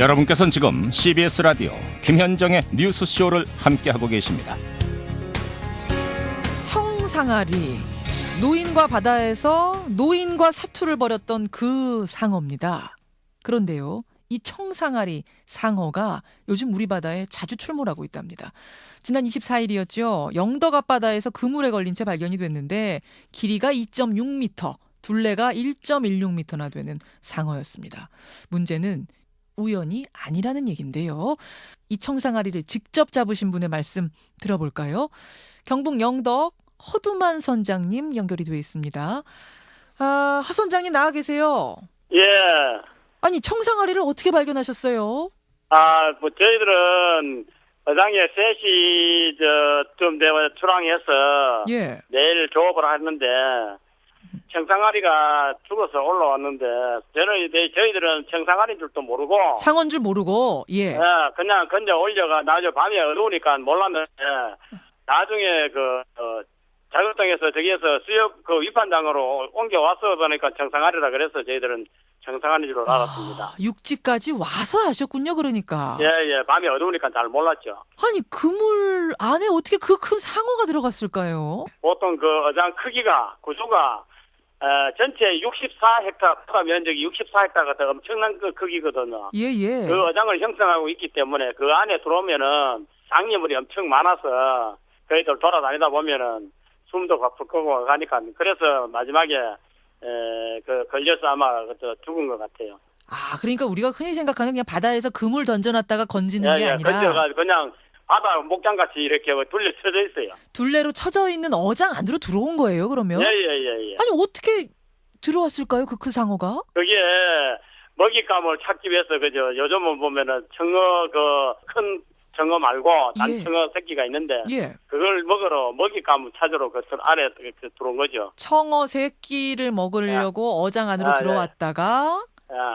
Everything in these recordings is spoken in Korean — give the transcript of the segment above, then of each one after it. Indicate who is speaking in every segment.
Speaker 1: 여러분께서는 지금 CBS 라디오 김현정의 뉴스쇼를 함께하고 계십니다.
Speaker 2: 청상아리, 노인과 바다에서 노인과 사투를 벌였던 그 상어입니다. 그런데요, 이 청상아리 상어가 요즘 우리 바다에 자주 출몰하고 있답니다. 지난 24일이었죠. 영덕 앞바다에서 그물에 걸린 채 발견이 됐는데 길이가 2.6m, 둘레가 1.16m나 되는 상어였습니다. 문제는 우연이 아니라는 얘긴데요. 이 청상아리를 직접 잡으신 분의 말씀 들어볼까요? 경북 영덕 허두만 선장님 연결이 되어 있습니다. 하 선장님 나와 계세요?
Speaker 3: 예.
Speaker 2: 아니 청상아리를 어떻게 발견하셨어요?
Speaker 3: 저희들은 어장에 3시 좀 되어 출항해서
Speaker 2: 예.
Speaker 3: 내일 조업을 했는데 청상아리가 죽어서 올라왔는데 저희들은 청상아리인 줄도 모르고
Speaker 2: 상어인 줄 모르고 예.
Speaker 3: 그냥 건져 올려가 나중에 밤에 어두우니까 몰랐는데 나중에 자격증에서 저기에서 수역 위판장으로 옮겨와서 보니까 청상아리라 그래서 저희들은 청상아리인 줄 알았습니다.
Speaker 2: 육지까지 와서 아셨군요, 그러니까.
Speaker 3: 예, 밤에 어두우니까 잘 몰랐죠.
Speaker 2: 아니 그물 안에 어떻게 그 큰 상어가 들어갔을까요?
Speaker 3: 보통 어장 크기가 구조가 전체 64헥타 면적이 64헥타가 더 엄청난 크기거든요.
Speaker 2: 예.
Speaker 3: 그 어장을 형성하고 있기 때문에 그 안에 들어오면은 장애물이 엄청 많아서 저희들 돌아다니다 보면은 숨도 가쁠 거고 가니까 그래서 마지막에 걸려서 아마 죽은 것 같아요.
Speaker 2: 그러니까 우리가 흔히 생각하는 그냥 바다에서 그물 던져놨다가 건지는 게 아니라
Speaker 3: 건져가 그냥 바다 목장같이 이렇게 둘러 쳐져 있어요.
Speaker 2: 둘레로 쳐져 있는 어장 안으로 들어온 거예요, 그러면?
Speaker 3: 예.
Speaker 2: 아니 어떻게 들어왔을까요, 그 상어가?
Speaker 3: 그게 먹잇감을 찾기 위해서 요즘은 보면은 청어 큰 청어 말고 단청어 새끼가 있는데 그걸 먹으러 먹잇감 찾으러 아래 들어온 거죠.
Speaker 2: 청어 새끼를 먹으려고 어장 안으로 들어왔다가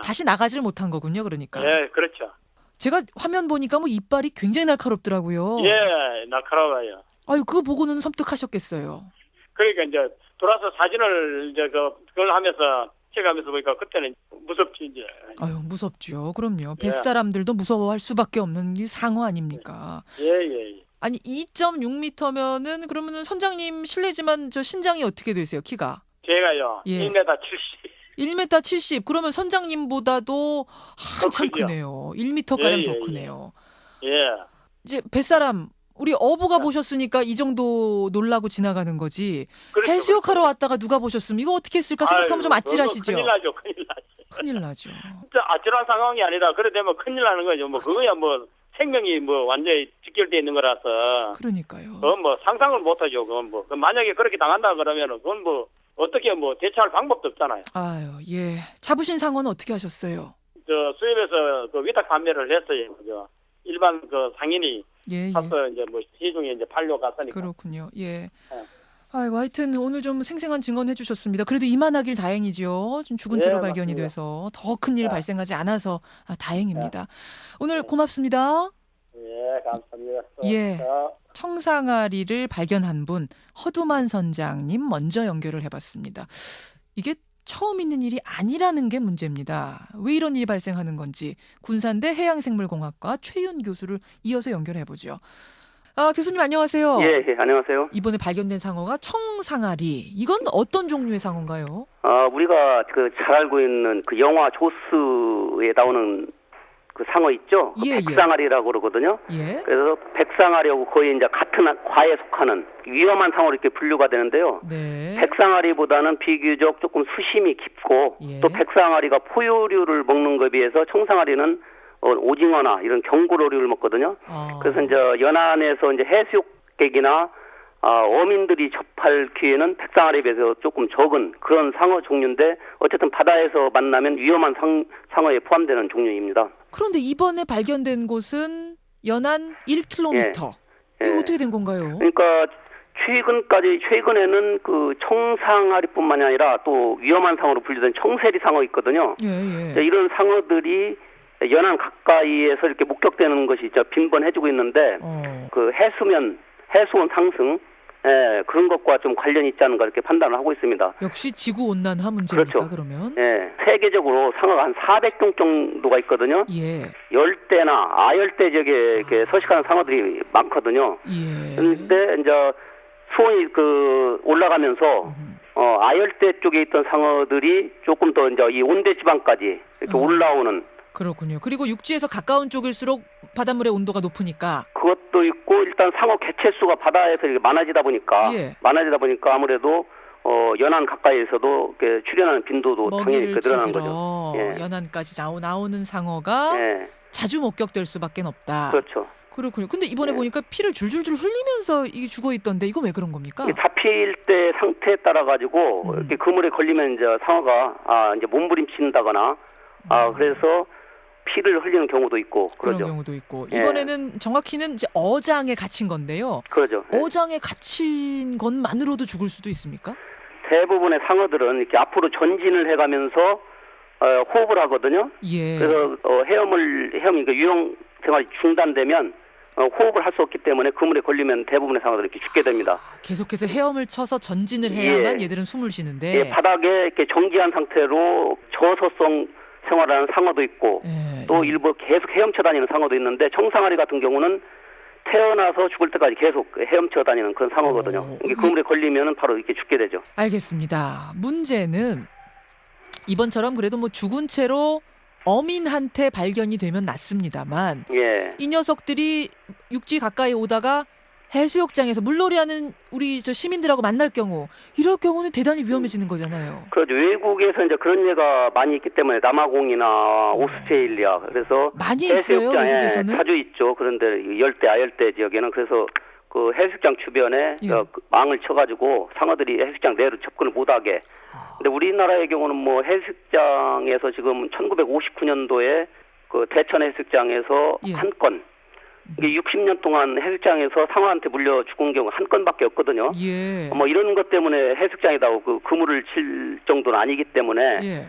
Speaker 2: 다시 나가질 못한 거군요, 그러니까.
Speaker 3: 예, 그렇죠.
Speaker 2: 제가 화면 보니까 이빨이 굉장히 날카롭더라고요.
Speaker 3: 예, 날카로워요.
Speaker 2: 아유, 그거 보고는 섬뜩하셨겠어요.
Speaker 3: 그러니까 이제 돌아서 사진을 그걸 하면서 찍어가면서 보니까 그때는 무섭지 이제.
Speaker 2: 아유, 무섭죠. 그럼요. 뱃사람들도 무서워할 수밖에 없는 이 상어 아닙니까?
Speaker 3: 예.
Speaker 2: 아니 2.6m면은 그러면은 선장님 실례지만 저 신장이 어떻게 되세요, 키가?
Speaker 3: 제가요. 1m 70.
Speaker 2: 1m 70. 그러면 선장님보다도 한참 크네요. 1m가량 더 크네요.
Speaker 3: 예.
Speaker 2: 이제 뱃사람 우리 어부가 보셨으니까 이 정도 놀라고 지나가는 거지.
Speaker 3: 그렇죠,
Speaker 2: 해수욕하러 왔다가 누가 보셨으면 이거 어떻게 했을까 생각하면 좀 아찔하시죠.
Speaker 3: 큰일 나죠. 진짜 아찔한 상황이 아니라 그래 되면 큰일 나는 거죠. 그거야 생명이 완전히 직결돼 있는 거라서.
Speaker 2: 그러니까요.
Speaker 3: 그건 상상을 못 하죠. 그건 만약에 그렇게 당한다 그러면은 그건 어떻게 대처할 방법도 없잖아요.
Speaker 2: 아유, 예. 잡으신 상어는 어떻게 하셨어요?
Speaker 3: 수입에서 위탁 판매를 했어요. 일반 상인이 가서 이제 시중에 이제 팔려 갔으니까.
Speaker 2: 그렇군요. 예. 아이고, 하여튼 오늘 좀 생생한 증언해 주셨습니다. 그래도 이만하길 다행이죠. 좀 죽은 채로 발견이
Speaker 3: 맞습니다.
Speaker 2: 돼서 더 큰 일 발생하지 않아서 다행입니다. 오늘 고맙습니다.
Speaker 3: 예, 감사합니다.
Speaker 2: 예. 청상아리를 발견한 분 허두만 선장님 먼저 연결을 해봤습니다. 이게 처음 있는 일이 아니라는 게 문제입니다. 왜 이런 일이 발생하는 건지 군산대 해양생물공학과 최윤 교수를 이어서 연결해보죠. 교수님 안녕하세요.
Speaker 4: 예, 안녕하세요.
Speaker 2: 이번에 발견된 상어가 청상아리. 이건 어떤 종류의 상어인가요?
Speaker 4: 우리가 잘 알고 있는 영화 조스에 나오는 상어 있죠? 백상아리라고 그러거든요.
Speaker 2: 예.
Speaker 4: 그래서 백상아리하고 거의 이제 같은 과에 속하는 위험한 상어로 이렇게 분류가 되는데요.
Speaker 2: 네.
Speaker 4: 백상아리보다는 비교적 조금 수심이 깊고 또 백상아리가 포유류를 먹는 것에 비해서 청상아리는 오징어나 이런 경고로류를 먹거든요. 그래서 이제 연안에서 이제 해수욕객이나 어민들이 접할 기회는 백상아리에 비해서 조금 적은 그런 상어 종류인데 어쨌든 바다에서 만나면 위험한 상어에 포함되는 종류입니다.
Speaker 2: 그런데 이번에 발견된 곳은 연안 1km. 이거 어떻게 된 건가요?
Speaker 4: 그러니까 최근에는 청상아리뿐만이 아니라 또 위험한 상어로 분류된 청세리 상어 있거든요. 이런 상어들이 연안 가까이에서 이렇게 목격되는 것이 빈번해지고 있는데 해수온 상승 예, 그런 것과 좀 관련이 있지 않은가 이렇게 판단을 하고 있습니다.
Speaker 2: 역시 지구온난화 문제입니까,
Speaker 4: 그렇죠.
Speaker 2: 그러면?
Speaker 4: 예, 세계적으로 상어가 한 400종 정도가 있거든요.
Speaker 2: 예.
Speaker 4: 열대나 아열대 지역에 이렇게 서식하는 상어들이 많거든요.
Speaker 2: 예.
Speaker 4: 그런데 이제 수온이 올라가면서 아열대 쪽에 있던 상어들이 조금 더 이제 이 온대 지방까지 이렇게 올라오는.
Speaker 2: 그렇군요. 그리고 육지에서 가까운 쪽일수록 바닷물의 온도가 높으니까.
Speaker 4: 그것도 있고 일단 상어 개체 수가 바다에서 이렇게 많아지다 보니까 아무래도 연안 가까이에서도 이렇게 출현하는 빈도도 당연히 늘어나는 거죠. 예.
Speaker 2: 연안까지 나오는 상어가 자주 목격될 수밖에 없다.
Speaker 4: 그렇죠.
Speaker 2: 그렇군요. 근데 이번에 보니까 피를 줄줄줄 흘리면서 이게 죽어 있던데 이거 왜 그런 겁니까?
Speaker 4: 잡힐 때 상태에 따라 가지고 이렇게 그물에 걸리면 이제 상어가 이제 몸부림친다거나 그래서 피를 흘리는 경우도 있고 그러죠.
Speaker 2: 그런 경우도 있고 이번에는 정확히는 이제 어장에 갇힌 건데요.
Speaker 4: 그러죠.
Speaker 2: 어장에 갇힌 것만으로도 죽을 수도 있습니까?
Speaker 4: 대부분의 상어들은 이렇게 앞으로 전진을 해가면서 호흡을 하거든요.
Speaker 2: 예.
Speaker 4: 그래서 헤엄이 유형 생활이 중단되면 호흡을 할 수 없기 때문에 그물에 걸리면 대부분의 상어들이 이렇게 죽게 됩니다.
Speaker 2: 계속해서 헤엄을 쳐서 전진을 해야만 얘들은 숨을 쉬는데.
Speaker 4: 예, 바닥에 이렇게 정지한 상태로 저소성 생활하는 상어도 있고 또 일부 계속 헤엄쳐 다니는 상어도 있는데 청상아리 같은 경우는 태어나서 죽을 때까지 계속 헤엄쳐 다니는 그런 상어거든요. 이게 그물에 걸리면 바로 이렇게 죽게 되죠.
Speaker 2: 알겠습니다. 문제는 이번처럼 그래도 뭐 죽은 채로 어민한테 발견이 되면 낫습니다만 이 녀석들이 육지 가까이 오다가 해수욕장에서 물놀이하는 우리 저 시민들하고 만날 경우 이럴 경우는 대단히 위험해지는 거잖아요.
Speaker 4: 그렇죠. 외국에서 이제 그런 예가 많이 있기 때문에 남아공이나 오스트레일리아 그래서
Speaker 2: 많이 있어요. 외국에서는
Speaker 4: 자주 있죠. 그런데 열대 아열대 지역에는 그래서 그 해수욕장 주변에 망을 쳐가지고 상어들이 해수욕장 내로 접근을 못하게. 근데 우리나라의 경우는 뭐 해수욕장에서 지금 1959년도에 그 대천 해수욕장에서 한 건. 이게 60년 동안 해수욕장에서 상어한테 물려 죽은 경우 한 건밖에 없거든요. 뭐 이런 것 때문에 해수욕장에다 그 그물을 칠 정도는 아니기 때문에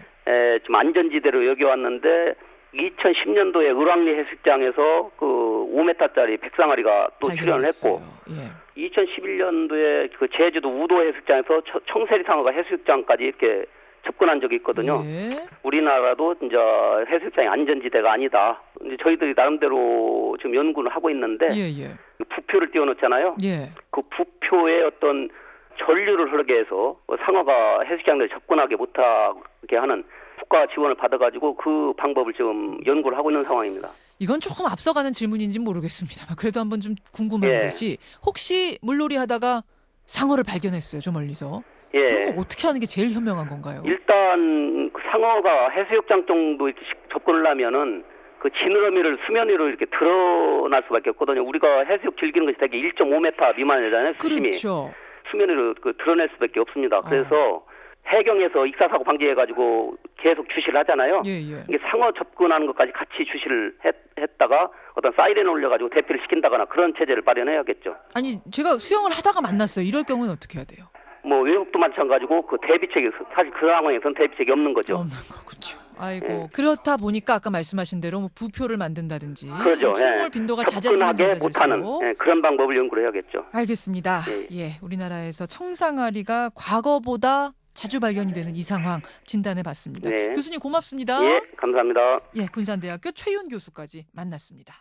Speaker 4: 좀 안전지대로 여겨왔는데 2010년도에 을왕리 해수욕장에서 그 5m짜리 백상아리가 또 출현을 했고 2011년도에 그 제주도 우도 해수욕장에서 청세리 상어가 해수욕장까지 이렇게 접근한 적이 있거든요. 우리나라도 이제 해수욕장이 안전지대가 아니다. 이제 저희들이 나름대로 지금 연구를 하고 있는데 부표를 띄워놓잖아요. 그 부표에 어떤 전류를 흐르게 해서 상어가 해수욕장에 접근하게 못하게 하는 국가 지원을 받아가지고 그 방법을 지금 연구를 하고 있는 상황입니다.
Speaker 2: 이건 조금 앞서가는 질문인지는 모르겠습니다. 그래도 한번 좀 궁금한 것이 혹시 물놀이 하다가 상어를 발견했어요. 저 멀리서. 그럼 어떻게 하는 게 제일 현명한 건가요? 일단
Speaker 4: 그 상어가 해수욕장 정도 이렇게 접근을 하면은 그 지느러미를 수면 위로 이렇게 드러날 수밖에 없거든요. 우리가 해수욕 즐기는 것이 되게 1.5m 미만이잖아요. 수심이.
Speaker 2: 그렇죠.
Speaker 4: 수면 위로 드러낼 수밖에 없습니다. 그래서 해경에서 익사사고 방지해가지고 계속 주시를 하잖아요. 이게 상어 접근하는 것까지 같이 주시를 했다가 어떤 사이렌을 올려가지고 대피를 시킨다거나 그런 체제를 마련해야겠죠.
Speaker 2: 아니 제가 수영을 하다가 만났어요. 이럴 경우는 어떻게 해야 돼요?
Speaker 4: 뭐 외국도 마찬가지고 그 대비책이 사실 그 상황에서는 대비책이 없는 거죠.
Speaker 2: 없는 거군요. 아이고 그렇다 보니까 아까 말씀하신 대로 뭐 부표를 만든다든지
Speaker 4: 그렇죠.
Speaker 2: 출몰 빈도가 잦아지면
Speaker 4: 접근하게 못하는 그런 방법을 연구를 해야겠죠.
Speaker 2: 알겠습니다. 우리나라에서 청상아리가 과거보다 자주 발견이 되는 이 상황 진단해봤습니다. 교수님 고맙습니다.
Speaker 4: 감사합니다.
Speaker 2: 군산대학교 최윤 교수까지 만났습니다.